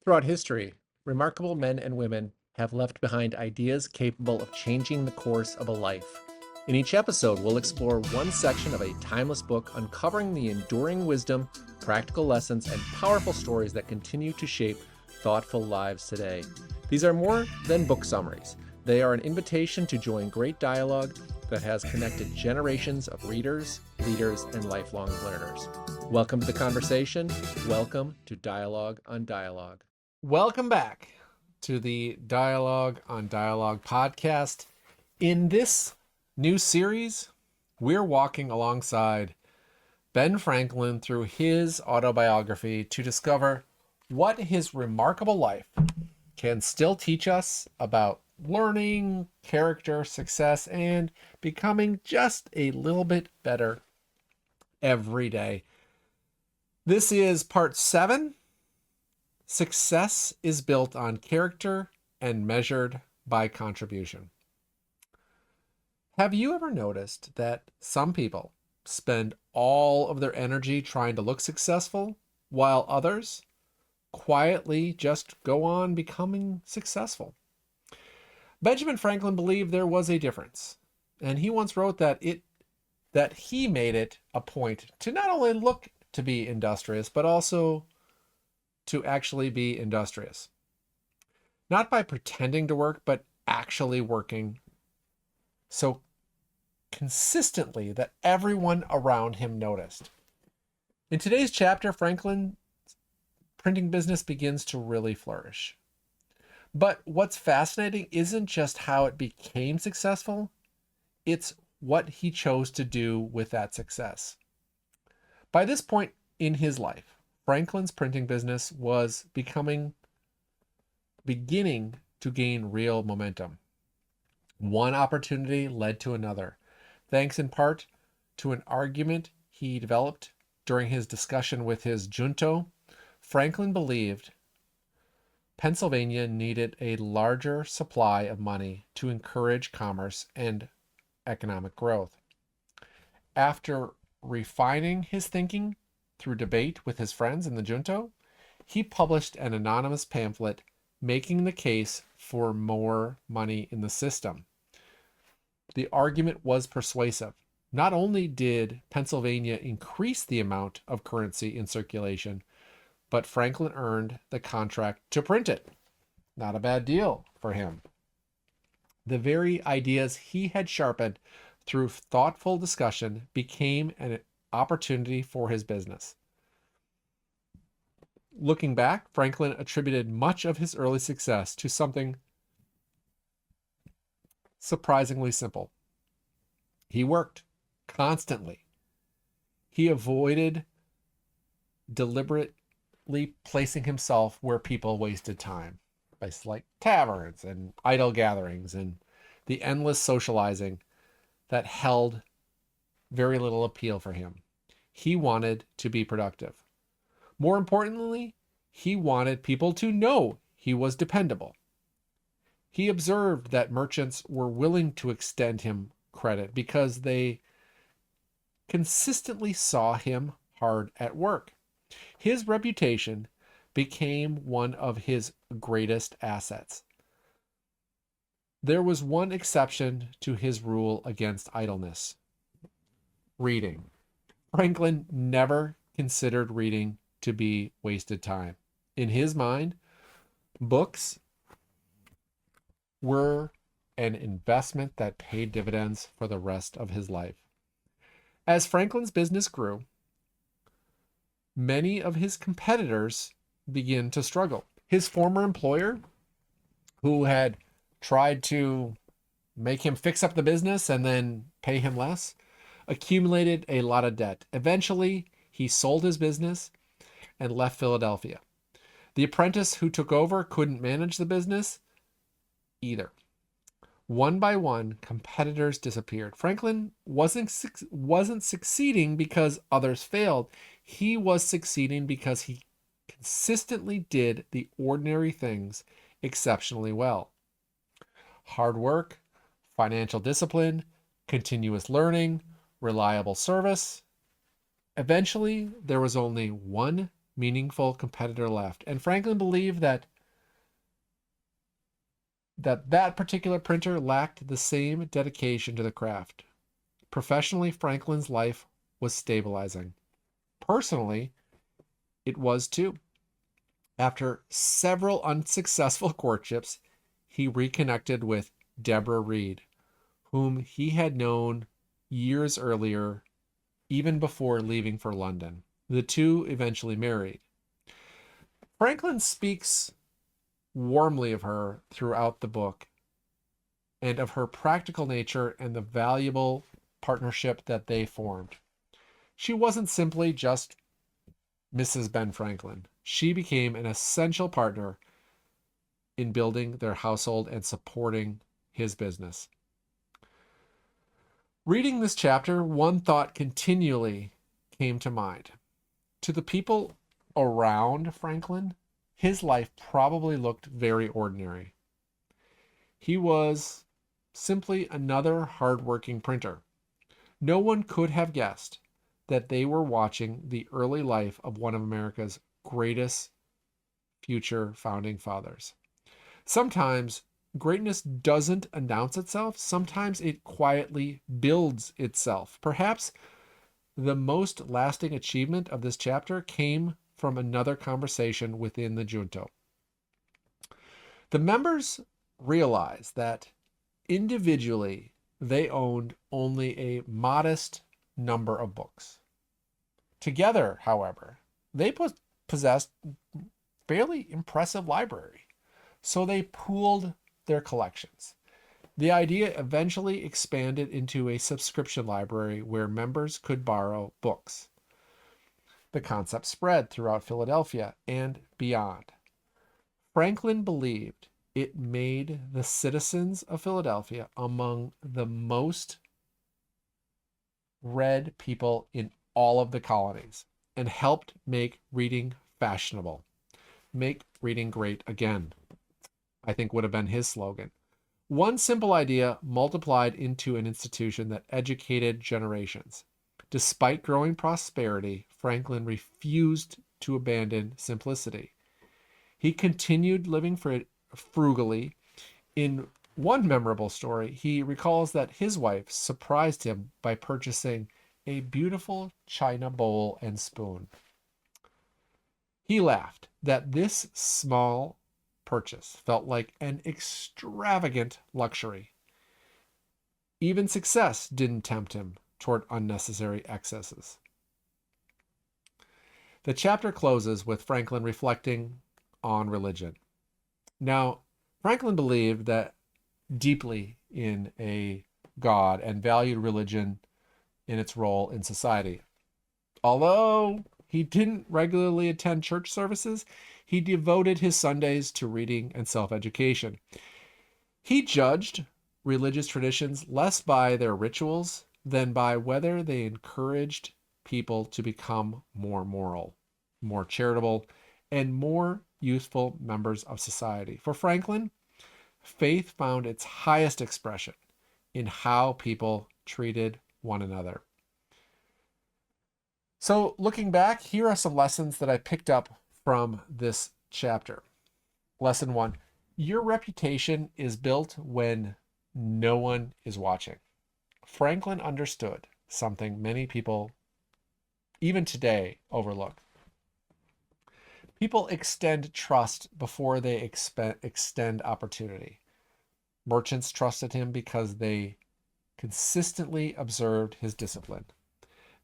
Throughout history, remarkable men and women have left behind ideas capable of changing the course of a life. In each episode, we'll explore one section of a timeless book, uncovering the enduring wisdom, practical lessons, and powerful stories that continue to shape thoughtful lives today. These are more than book summaries. They are an invitation to join great dialogue that has connected generations of readers, leaders, and lifelong learners. Welcome to the conversation. Welcome to Dialogue on Dialogue. Welcome back to the Dialogue on Dialogue podcast. In this new series, we're walking alongside Ben Franklin through his autobiography to discover what his remarkable life can still teach us about learning, character, success, and becoming just a little bit better every day. This is part 7. Success is built on character and measured by contribution. Have you ever noticed that some people spend all of their energy trying to look successful, while others quietly just go on becoming successful? Benjamin Franklin believed there was a difference, and he once wrote that he made it a point to not only look to be industrious, but also to actually be industrious. Not by pretending to work, but actually working so consistently that everyone around him noticed. In today's chapter, Franklin's printing business begins to really flourish. But what's fascinating isn't just how it became successful, it's what he chose to do with that success. By this point in his life, Franklin's printing business was beginning to gain real momentum. One opportunity led to another, thanks in part to an argument he developed during his discussion with his junto. Franklin believed Pennsylvania needed a larger supply of money to encourage commerce and economic growth. After refining his thinking through debate with his friends in the junto, he published an anonymous pamphlet making the case for more money in the system. The argument was persuasive. Not only did Pennsylvania increase the amount of currency in circulation, but Franklin earned the contract to print it. Not a bad deal for him. The very ideas he had sharpened through thoughtful discussion became an opportunity for his business. Looking back, Franklin attributed much of his early success to something surprisingly simple. He worked constantly. He avoided deliberately placing himself where people wasted time, places like taverns and idle gatherings and the endless socializing that held very little appeal for him. He wanted to be productive. More importantly, he wanted people to know he was dependable. He observed that merchants were willing to extend him credit because they consistently saw him hard at work. His reputation became one of his greatest assets. There was one exception to his rule against idleness: reading. Franklin never considered reading to be wasted time. In his mind, books were an investment that paid dividends for the rest of his life. As Franklin's business grew, many of his competitors began to struggle. His former employer, who had tried to make him fix up the business and then pay him less, accumulated a lot of debt. Eventually, he sold his business and left Philadelphia. The apprentice who took over couldn't manage the business either. One by one, competitors disappeared. Franklin wasn't succeeding because others failed. He was succeeding because he consistently did the ordinary things exceptionally well. Hard work, financial discipline, continuous learning, reliable service. Eventually, there was only one meaningful competitor left. And Franklin believed that particular printer lacked the same dedication to the craft. Professionally, Franklin's life was stabilizing. Personally, it was too. After several unsuccessful courtships, he reconnected with Deborah Reed, whom he had known years earlier, even before leaving for London. The two eventually married. Franklin speaks warmly of her throughout the book and of her practical nature and the valuable partnership that they formed. She wasn't simply just Mrs. Ben Franklin. She became an essential partner in building their household and supporting his business. Reading this chapter, one thought continually came to mind. To the people around Franklin, his life probably looked very ordinary. He was simply another hardworking printer. No one could have guessed that they were watching the early life of one of America's greatest future founding fathers. Sometimes greatness doesn't announce itself. Sometimes it quietly builds itself. Perhaps the most lasting achievement of this chapter came from another conversation within the junto. The members realized that individually they owned only a modest number of books. Together, however, they possessed fairly impressive library. So they pooled their collections. The idea eventually expanded into a subscription library where members could borrow books. The concept spread throughout Philadelphia and beyond. Franklin believed it made the citizens of Philadelphia among the most read people in all of the colonies and helped make reading fashionable. Make reading great again, I think would have been his slogan. One simple idea multiplied into an institution that educated generations. Despite growing prosperity, Franklin refused to abandon simplicity. He continued living frugally. In one memorable story, he recalls that his wife surprised him by purchasing a beautiful china bowl and spoon. He laughed that this small purchase felt like an extravagant luxury. Even success didn't tempt him toward unnecessary excesses. The chapter closes with Franklin reflecting on religion. Now, Franklin believed that deeply in a God and valued religion in its role in society. Although he didn't regularly attend church services, he devoted his Sundays to reading and self-education. He judged religious traditions less by their rituals than by whether they encouraged people to become more moral, more charitable, and more useful members of society. For Franklin, faith found its highest expression in how people treated one another. So, looking back, here are some lessons that I picked up from this chapter. Lesson 1: your reputation is built when no one is watching. Franklin understood something many people, even today, overlook. People extend trust before they extend opportunity. Merchants trusted him because they consistently observed his discipline.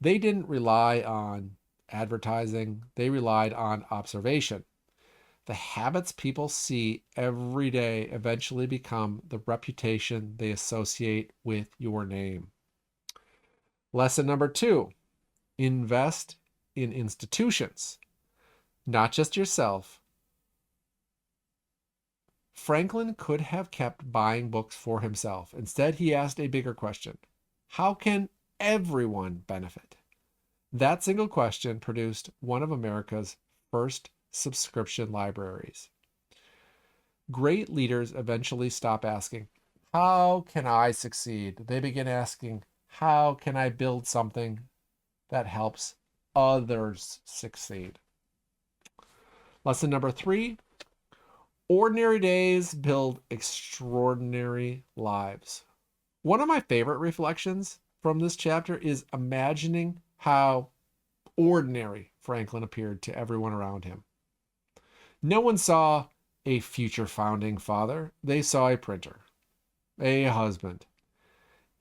They didn't rely on advertising, they relied on observation. The habits people see every day eventually become the reputation they associate with your name. Lesson number 2: invest in institutions, not just yourself. Franklin could have kept buying books for himself. Instead, he asked a bigger question: how can everyone benefit? That single question produced one of America's first subscription libraries. Great leaders eventually stop asking, how can I succeed? They begin asking, how can I build something that helps others succeed? Lesson number 3, ordinary days build extraordinary lives. One of my favorite reflections from this chapter is imagining how ordinary Franklin appeared to everyone around him. No one saw a future founding father. They saw a printer, a husband,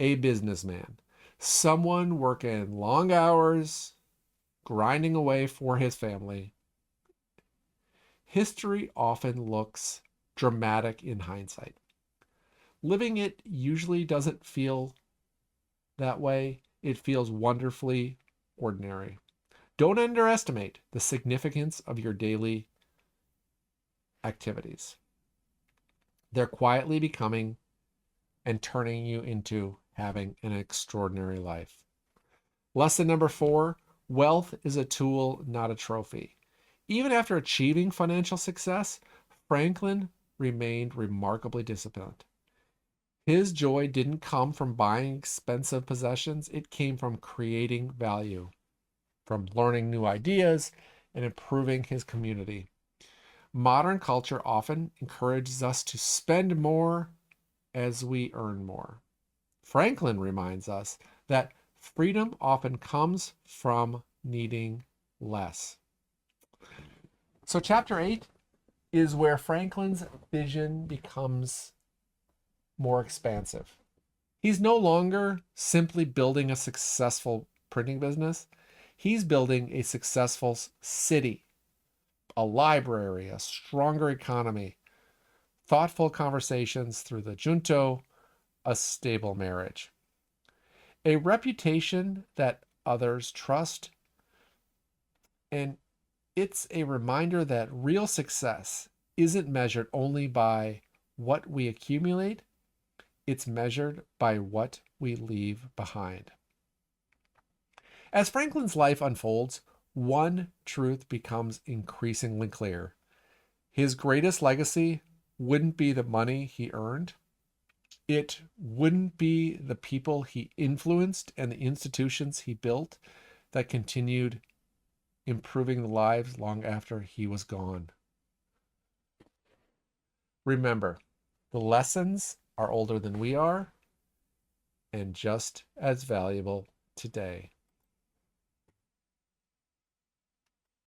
a businessman, someone working long hours, grinding away for his family. History often looks dramatic in hindsight. Living it usually doesn't feel that way. It feels wonderfully ordinary. Don't underestimate the significance of your daily activities. They're quietly becoming and turning you into having an extraordinary life. Lesson number 4, wealth is a tool, not a trophy. Even after achieving financial success, Franklin remained remarkably disciplined. His joy didn't come from buying expensive possessions, it came from creating value, from learning new ideas and improving his community. Modern culture often encourages us to spend more as we earn more. Franklin reminds us that freedom often comes from needing less. So, chapter 8 is where Franklin's vision becomes more expansive. He's no longer simply building a successful printing business, he's building a successful city, a library, a stronger economy, thoughtful conversations through the junto, a stable marriage, a reputation that others trust. And it's a reminder that real success isn't measured only by what we accumulate, it's measured by what we leave behind. As Franklin's life unfolds, one truth becomes increasingly clear. His greatest legacy wouldn't be the money he earned. It wouldn't be the people he influenced and the institutions he built that continued improving the lives long after he was gone. Remember, the lessons are older than we are and just as valuable today.